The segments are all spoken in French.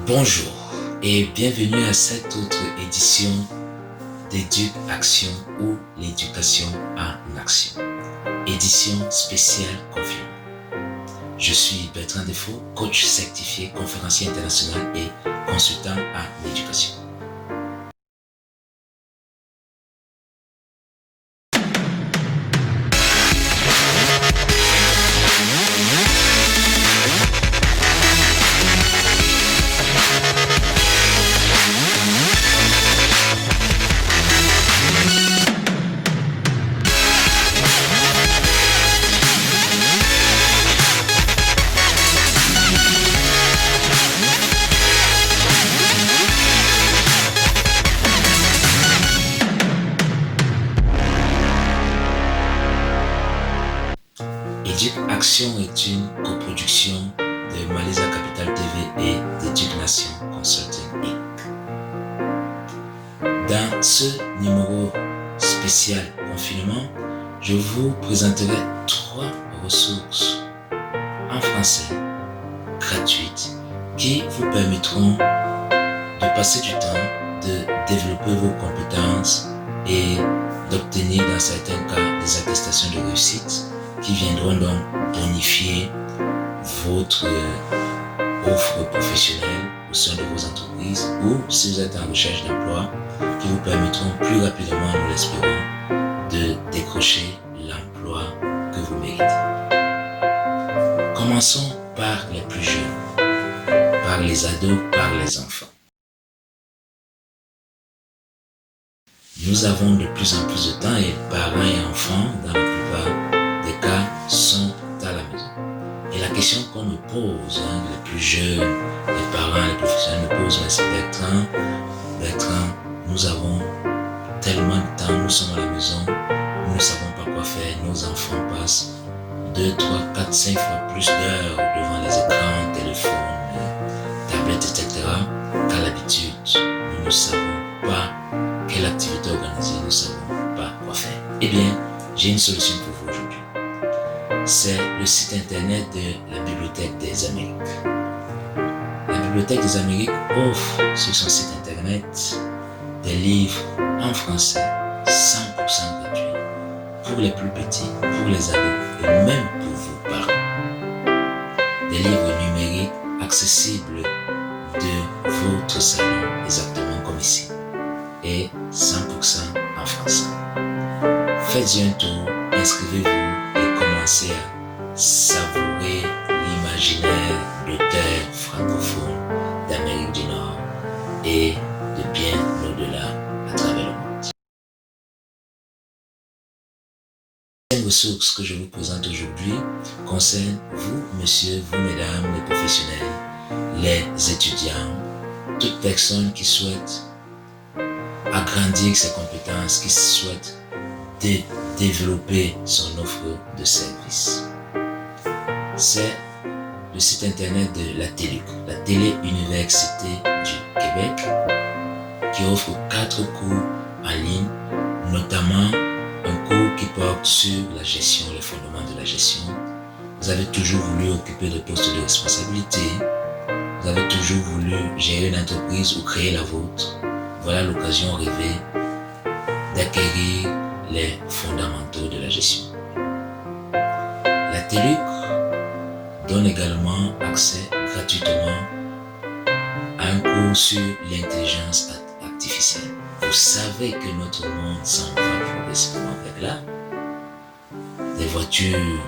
Bonjour et bienvenue à cette autre édition d'Éduc-Action ou l'éducation en action. Édition spéciale confinement. Je suis Bertrand Defoe, coach certifié, conférencier international et consultant en éducation. Éduc-Action est une coproduction de Malisa Capital TV et d'Éduc-Nation Consulting Inc. Dans ce numéro spécial confinement, je vous présenterai 3 ressources en français gratuites qui vous permettront de passer du temps, de développer vos compétences et d'obtenir dans certains cas des attestations de réussite qui viendront donc bonifier votre offre professionnelle au sein de vos entreprises ou si vous êtes en recherche d'emploi, qui vous permettront plus rapidement, nous l'espérons, de décrocher l'emploi que vous méritez. Commençons par les plus jeunes, par les ados, par les enfants. Nous avons de plus en plus de temps et parents et enfants, dans la plupart des cas, sont à la maison. Et la question qu'on me pose, les plus jeunes, les parents, les professionnels me posent, mais c'est Bertrand, nous avons tellement de temps, nous sommes à la maison, nous ne savons pas quoi faire, nos enfants passent 2, 3, 4, 5 fois plus d'heures devant les écrans, téléphones, tablettes, etc. qu'à l'habitude. Nous ne savons pas quelle activité organiser, nous ne savons pas quoi faire. Eh bien, j'ai une solution pour vous aujourd'hui. C'est le site internet de la Bibliothèque des Amériques. La Bibliothèque des Amériques offre sur son site internet des livres en français 100% gratuits pour les plus petits, pour les ados et même pour vos parents. Des livres numériques accessibles de votre salon, exactement comme ici, et 100% en français. Faites-y un tour, inscrivez-vous et commencez à savourer l'imaginaire d'auteurs francophones d'Amérique du Nord et de bien au-delà à travers le monde. La deuxième ressource que je vous présente aujourd'hui concerne vous, monsieur, vous, mesdames, les professionnels, les étudiants, toute personne qui souhaite agrandir ses compétences, qui souhaite développer son offre de service. C'est le site internet de la TÉLUC, la Télé-Université du Québec, qui offre 4 cours en ligne, notamment un cours qui porte sur la gestion, les fondements de la gestion. Vous avez toujours voulu occuper des postes de responsabilité, vous avez toujours voulu gérer une entreprise ou créer la vôtre. Voilà l'occasion rêvée d'acquérir les fondamentaux de la gestion. La TÉLUC donne également accès gratuitement à un cours sur l'intelligence artificielle. Vous savez que notre monde s'en va progressivement vers là. Des voitures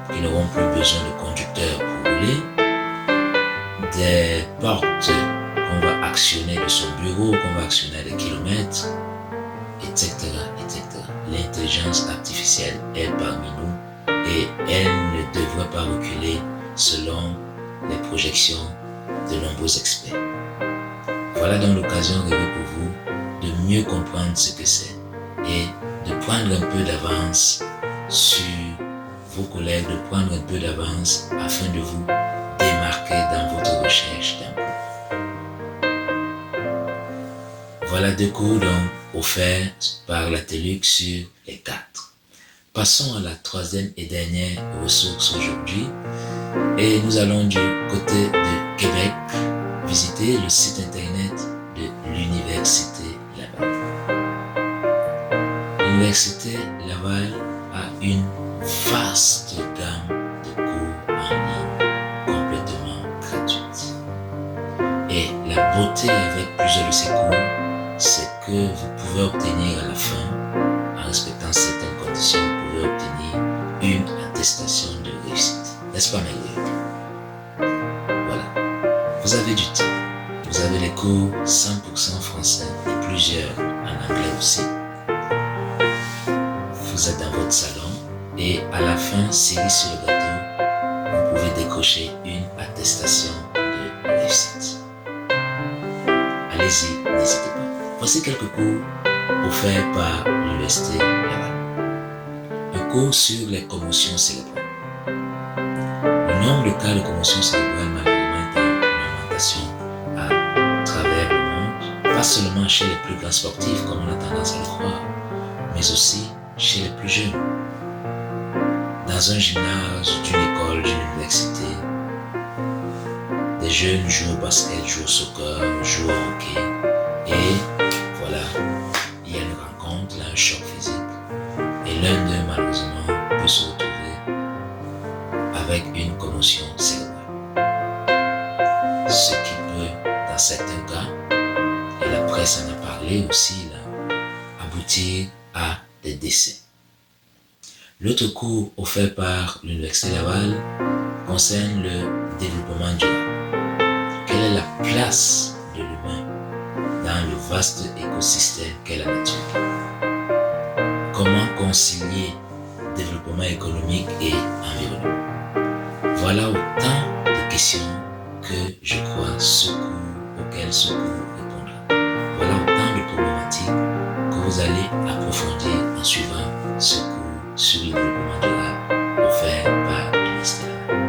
qui n'auront plus besoin de conducteurs pour rouler, des portes qu'on va actionner de son bureau, qu'on va actionner à des kilomètres, etc., etc. L'intelligence artificielle est parmi nous et elle ne devrait pas reculer selon les projections de nombreux experts. Voilà donc l'occasion rêvée pour vous de mieux comprendre ce que c'est et de prendre un peu d'avance sur vos collègues, de prendre un peu d'avance afin de vous démarquer dans votre recherche d'emploi. Voilà 2 cours donc offerts par la TÉLUC sur les 4. Passons à la 3e et dernière ressource aujourd'hui et nous allons du côté de Québec visiter le site internet de l'Université Laval. L'Université Laval a une vaste gamme de cours en ligne complètement gratuite. Et la beauté avec plusieurs de ces cours, c'est que vous pouvez obtenir à la fin, en respectant certaines conditions, vous pouvez obtenir une attestation de réussite. N'est-ce pas, merveilleux? Voilà. Vous avez du temps. Vous avez les cours 100% français et plusieurs en anglais aussi. Vous êtes dans votre salon et à la fin, cerise sur le gâteau, vous pouvez décrocher une attestation de réussite. Allez-y, n'hésitez pas. Voici quelques cours offerts par l'Université Laval. Un cours sur les commotions cérébrales. Le nombre de cas de commotion cérébrale malheureusement est en augmentation à travers le monde, pas seulement chez les plus grands sportifs comme on a tendance à le croire, mais aussi chez les plus jeunes. Dans un gymnase, d'une école, d'une université, des jeunes jouent au basket, jouent au soccer, jouent au hockey et voilà, il y a une rencontre, il y a un choc physique et l'un d'eux malheureusement peut se retrouver avec une commotion cérébrale. Ce qui peut, dans certains cas, et la presse en a parlé aussi, là, aboutir à des décès. L'autre cours offert par l'Université Laval concerne le développement durable. Quelle est la place de l'humain dans le vaste écosystème qu'est la nature? Comment concilier développement économique et environnement? Voilà autant de questions que je crois auxquelles ce cours répondra. Voilà autant de problématiques que vous allez approfondir en suivant ce cours sur le développement durable offert par l'Université Laval.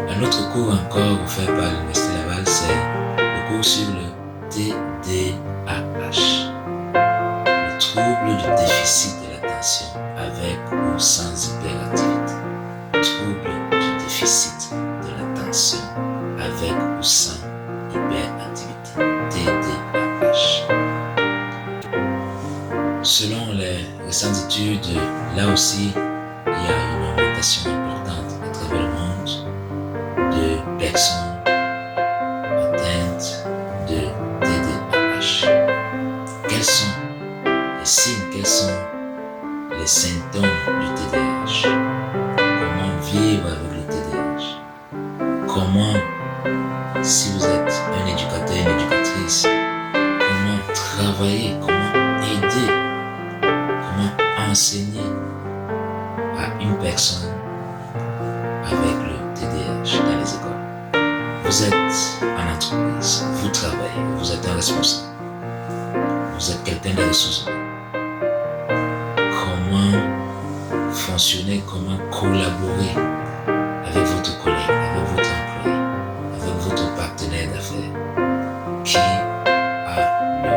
Un autre cours encore offert par l'Université Laval, c'est le cours sur le TDAH, le trouble du déficit de l'attention avec ou sans hyperactivité. Trouble du déficit de l'attention avec ou sans hyperactivité. TDAH. Selon les récentes études, là aussi, il y a une augmentation importante à travers le monde de personnes atteintes de TDAH. Quels sont les signes, quels sont les symptômes du TDAH? Comment vivre avec le TDAH? Comment, si vous êtes un éducateur, une éducatrice, comment travailler, comment aider, comment enseigner à une personne avec le TDAH dans les écoles? Vous êtes en entreprise, vous travaillez, vous êtes un responsable, vous êtes quelqu'un de ressources humaines. Comment fonctionner, comment collaborer avec votre collègue, avec votre employé, avec votre partenaire d'affaires qui a le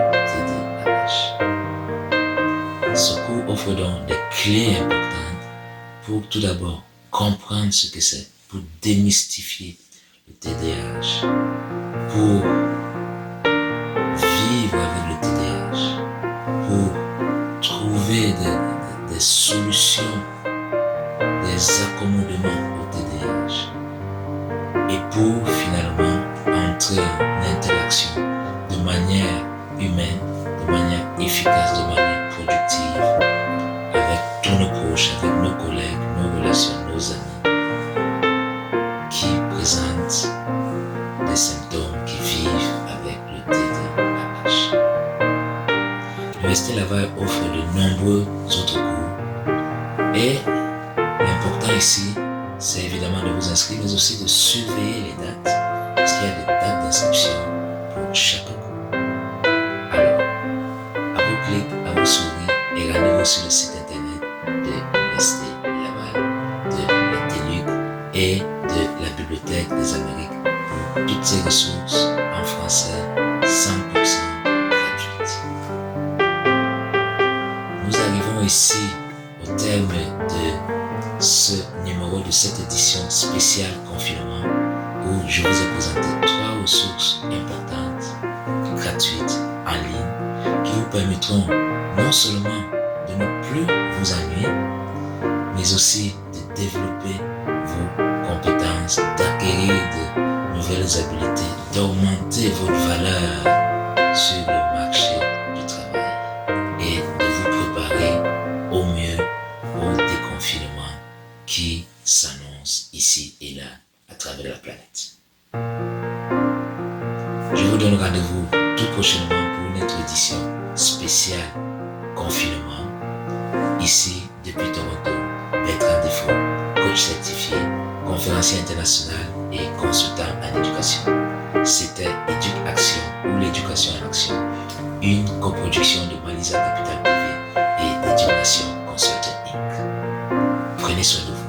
TDAH. Ce cours offre donc des clés importantes pour tout d'abord comprendre ce que c'est, pour démystifier le TDAH, pour vivre avec le TDAH, pour trouver des solutions, des accommodements au TDAH et pour finalement entrer en interaction de manière humaine, de manière efficace, de manière productive avec tous nos proches, avec nos collègues, nos relations, nos amis qui présentent des symptômes, qui vivent avec le TDAH. L'Université Laval offre de nombreux autres cours et l'important ici, c'est évidemment de vous inscrire, mais aussi de surveiller les dates, parce qu'il y a des dates d'inscription pour chaque cours. Alors, à vos clics, à vos souris, et rendez-vous sur le site internet de l'Université Laval, de la TELUC et de la Bibliothèque des Amériques pour toutes ces ressources en français 100% gratuites. Nous arrivons ici au terme de ce numéro de cette édition spéciale confinement où je vous ai présenté 3 ressources importantes, gratuites, en ligne, qui vous permettront non seulement de ne plus vous ennuyer, mais aussi de développer vos compétences, d'acquérir de nouvelles habiletés, d'augmenter votre valeur sur le marché du travail et de vous préparer au mieux au déconfinement qui s'annonce ici et là à travers la planète. Je vous donne rendez-vous tout prochainement pour une autre édition spéciale confinement. Ici, depuis Toronto, Bertrand Defoe, coach certifié, conférencier international et consultant en éducation. C'était Éduc-Action ou l'éducation en action, une coproduction de Malisa Capital TV et Éducation Consulting Inc. Prenez soin de vous.